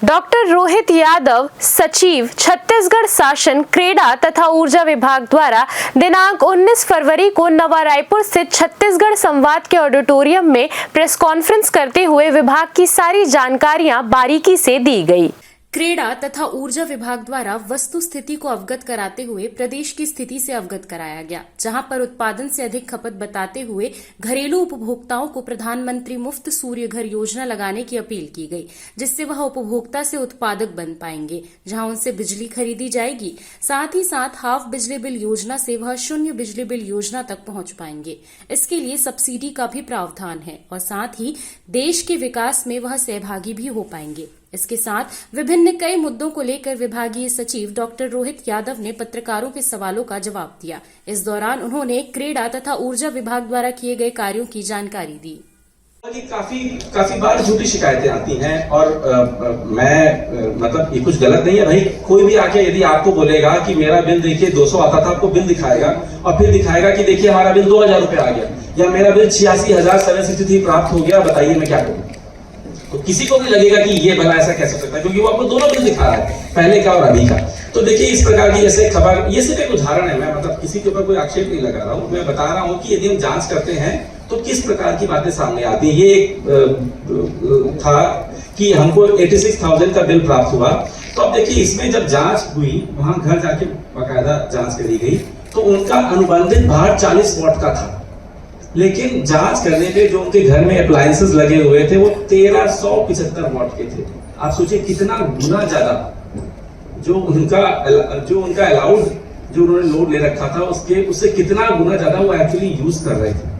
Doctor Rohit Yadav, सचिव छत्तीसगढ़ शासन, क्रीड़ा तथा ऊर्जा विभाग द्वारा दिनांक 19 फरवरी को नवा रायपुर स्थित छत्तीसगढ़ संवाद के ऑडिटोरियम में प्रेस कॉन्फ्रेंस करते हुए विभाग की सारी जानकारियां बारीकी से दी गई। क्रीड़ा तथा ऊर्जा विभाग द्वारा वस्तु स्थिति को अवगत कराते हुए प्रदेश की स्थिति से अवगत कराया गया, जहां पर उत्पादन से अधिक खपत बताते हुए घरेलू उपभोक्ताओं को प्रधानमंत्री मुफ्त सूर्य घर योजना लगाने की अपील की गई, जिससे वह उपभोक्ता से उत्पादक बन पाएंगे, जहां उनसे बिजली खरीदी जाएगी। साथ ही साथ हाफ बिजली बिल योजना से वह शून्य बिजली बिल योजना तक पहुंच पाएंगे। इसके लिए सब्सिडी का भी प्रावधान है और साथ ही देश के विकास में वह सहभागी भी हो पाएंगे। इसके साथ विभिन्न कई मुद्दों को लेकर विभागीय सचिव डॉक्टर रोहित यादव ने पत्रकारों के सवालों का जवाब दिया। इस दौरान उन्होंने क्रीड़ा तथा ऊर्जा विभाग द्वारा किए गए कार्यों की जानकारी दी। काफी बार झूठी शिकायतें आती हैं और मतलब ये कुछ गलत नहीं है भाई। कोई भी आके यदि आपको बोलेगा कि मेरा बिल देखिए 200 आता था, आपको बिल दिखाएगा और फिर दिखाएगा कि देखिए हमारा बिल 2000 रुपए आ गया या मेरा बिल 86,763 प्राप्त हो गया, बताइए मैं क्या करूं। तो किसी को भी लगेगा कि ये भला ऐसा कैसे हो सकता है, क्योंकि वो आपको दोनों बिल दिखा रहा है, पहले का और अभी का। तो देखिए इस प्रकार की जैसे खबर, ये सिर्फ एक उदाहरण है, मैं मतलब किसी के ऊपर कोई आक्षेप नहीं लगा रहा हूँ, मैं बता रहा हूँ कि यदि हम जांच करते हैं तो किस प्रकार की बातें सामने आती है। ये एक था कि हमको 86,000 का बिल प्राप्त हुआ। तो अब देखिए इसमें जब जांच हुई, वहां घर जाके बाकायदा जांच करी गई, तो उनका अनुबंधित भार 40 वॉट का था, लेकिन जांच करने पे जो उनके घर में अप्लायंसेस लगे हुए थे वो 1375 वॉट के थे। आप सोचिए कितना गुना ज्यादा जो उनका अलाउड जो उन्होंने लोड ले रखा था उससे कितना गुना ज्यादा वो एक्चुअली यूज कर रहे थे।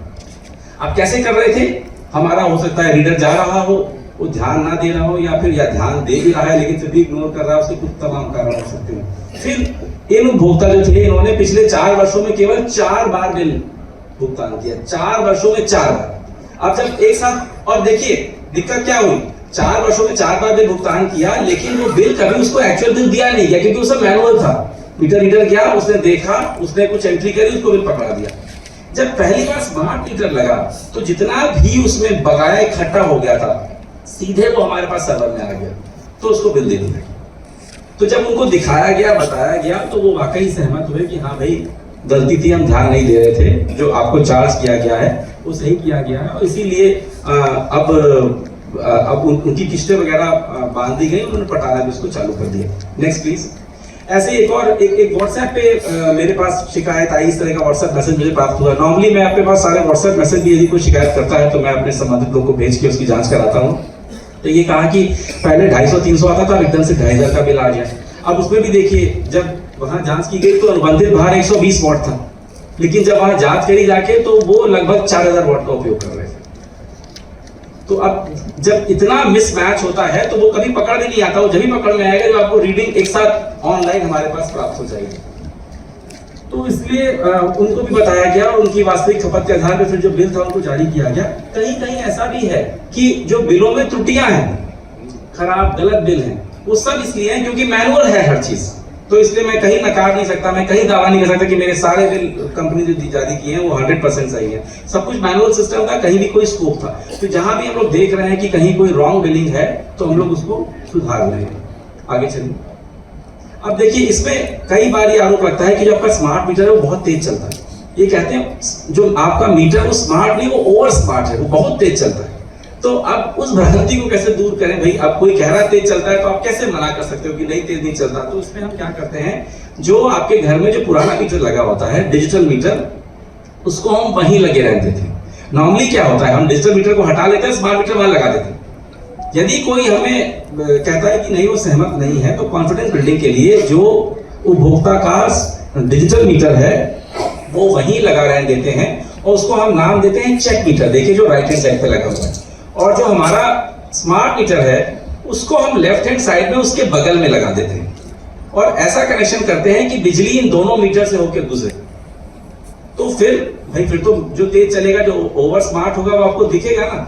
अब कैसे कर रहे थे, हमारा हो सकता है रीडर जा रहा हो, वो ध्यान ना दे रहा हो, या फिर ध्यान दे भी रहा है लेकिन फिर भी इग्नोर कर रहा है, उसके कुछ तमाम कारण हो सकते हैं। फिर इन उपभोक्ता जो थे, इन्होंने पिछले 4 वर्षों में केवल 4 बार बिल भुगतान किया, 4 वर्षों में 4 बार। अब जब एक साथ, और देखिए दिक्कत क्या हुई, 4 वर्षों में 4 बार बिल भुगतान किया, लेकिन वो बिल कभी उसको एक्चुअल बिल दिया नहीं गया, क्योंकि उसमें मैनुअल था। मीटर रीडर गया, उसने देखा, उसने कुछ एंट्री करी, उसको बिल पकड़ा दिया। जब पहली बार स्मार्ट मीटर लगा तो जितना भी उसमें बकाया इकट्ठा हो गया था, सीधे वो हमारे पास सर्वर में आ गया, तो उसको बिल दे दिया। तो जब उनको दिखाया गया, बताया गया, तो वो वाकई सहमत हुए कि हाँ भाई गलती थी, हम ध्यान नहीं दे रहे थे, जो आपको चार्ज किया गया है वो सही किया गया है, और इसीलिए अब उनकी किस्तें वगैरह बांध दी गई, उन्होंने पटाना भी उसको चालू कर दिया। Next please. ऐसे एक व्हाट्सएप पे मेरे पास शिकायत आई, इस तरह का व्हाट्सएप मैसेज मुझे प्राप्त हुआ। नॉर्मली मैं अपने पास सारे व्हाट्सएप मैसेज भी यदि कोई शिकायत करता है तो मैं अपने संबंधित लोग को भेज के उसकी जांच कराता हूँ। तो ये कहा कि पहले 250-300 आता था, एकदम से 2500 का बिल आ गया। अब उसमें भी देखिए जब वहां जांच की गई तो अनुबंधित भार 120 वॉट था, लेकिन जब वहां जांच करी जाके तो वो लगभग 4000 वॉट का उपयोग कर रहे थे। तो अब जब इतना मिसमैच होता है तो वो कभी पकड़ में नहीं आता, वो जब भी पकड़ में आएगा जब आपको रीडिंग एक साथ ऑनलाइन हमारे पास प्राप्त हो जाएगी। तो इसलिए उनको भी बताया गया और उनकी वास्तविक खपत के आधार पर फिर जो बिल था उनको जारी किया गया। कहीं कहीं ऐसा भी है कि जो बिलों में त्रुटियां हैं, खराब गलत बिल हैं, वो सब इसलिए हैं क्योंकि मैनुअल है हर चीज। तो इसलिए मैं कहीं नकार नहीं सकता, मैं कहीं दावा नहीं कर सकता कि मेरे सारे बिल कंपनी जो जारी किए हैं वो 100% सही है। सब कुछ मैनुअल सिस्टम का, कहीं भी कोई स्कोप था। तो जहां भी हम लोग देख रहे हैं कि कहीं कोई रॉन्ग बिलिंग है तो हम लोग उसको सुधार रहे हैं। आगे चलिए। अब देखिए इसमें कई बार ये आरोप लगता है कि जो आपका स्मार्ट मीटर है वो बहुत तेज चलता है। ये कहते हैं जो आपका मीटर वो स्मार्ट नहीं, वो ओवर स्मार्ट है, वो बहुत तेज चलता है। तो अब उस भ्रांति को कैसे दूर करें भाई। अब कोई कह रहा है तेज चलता है तो आप कैसे मना कर सकते हो कि नहीं तेज नहीं चलता। तो इसमें हम क्या करते हैं, जो आपके घर में जो पुराना मीटर लगा होता है, डिजिटल मीटर, उसको हम वहीं लगे रहते थे। नॉर्मली क्या होता है, हम डिजिटल मीटर को हटा लेते हैं, स्मार्ट मीटर वहां लगा देते हैं। यदि कोई हमें कहता है कि नहीं वो सहमत नहीं है, तो कॉन्फिडेंस बिल्डिंग के लिए जो उपभोक्ता का डिजिटल मीटर है वो वहीं लगा रहने देते हैं और उसको हम नाम देते हैं चेक मीटर। देखिए जो राइट हैंड साइड पे लगा हुआ है, और जो हमारा स्मार्ट मीटर है उसको हम लेफ्ट हैंड साइड में उसके बगल में लगा देते हैं और ऐसा कनेक्शन करते हैं कि बिजली इन दोनों मीटर से होकर गुजरे। तो फिर तो जो तेज चलेगा, जो ओवर स्मार्ट होगा वो आपको दिखेगा ना।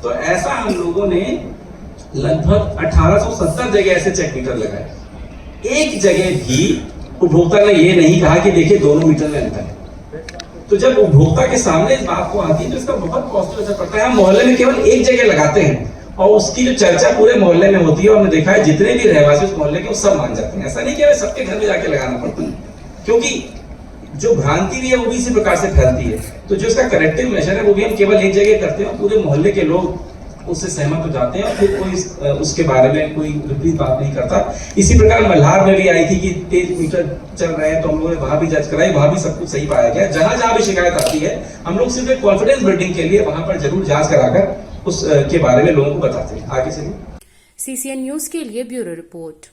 तो ऐसा हम लोगों ने लगभग 1870 जगह ऐसे चेक मीटर लगाए। एक जगह भी उपभोक्ता ने ये नहीं कहा कि देखिए दोनों मीटर में अंतर है। तो जब उपभोक्ता के सामने इस बात को आती है तो इसका बहुत पॉजिटिव असर पड़ता है। हम मोहल्ले में केवल एक जगह लगाते हैं और उसकी जो चर्चा पूरे मोहल्ले में होती है, और हमने देखा है जितने भी रहवासी उस मोहल्ले के वो सब मान जाते हैं। ऐसा नहीं कि हमें सबके घर में जाके लगाना पड़ता है, क्योंकि जो भ्रांति भी है वो भी इसी प्रकार से फैलती है। तो जो इसका करेक्टिव मेजर है वो भी हम केवल एक जगह करते हैं, पूरे मोहल्ले के लोग उससे सहमत हो जाते हैं और फिर कोई उसके बारे में कोई विपरीत बात नहीं करता। इसी प्रकार मल्हार में भी आई थी कि तेज मीटर चल रहे हैं, तो हम लोगों ने वहां भी जज कराई, वहां भी सब कुछ सही पाया गया। जहां जहां भी शिकायत आती है हम लोग सिर्फ एक कॉन्फिडेंस बिल्डिंग के लिए वहां पर जरूर जांच कराकर उस के बारे में लोगों को बताते हैं। आगे चलिए। CCN न्यूज के लिए ब्यूरो रिपोर्ट।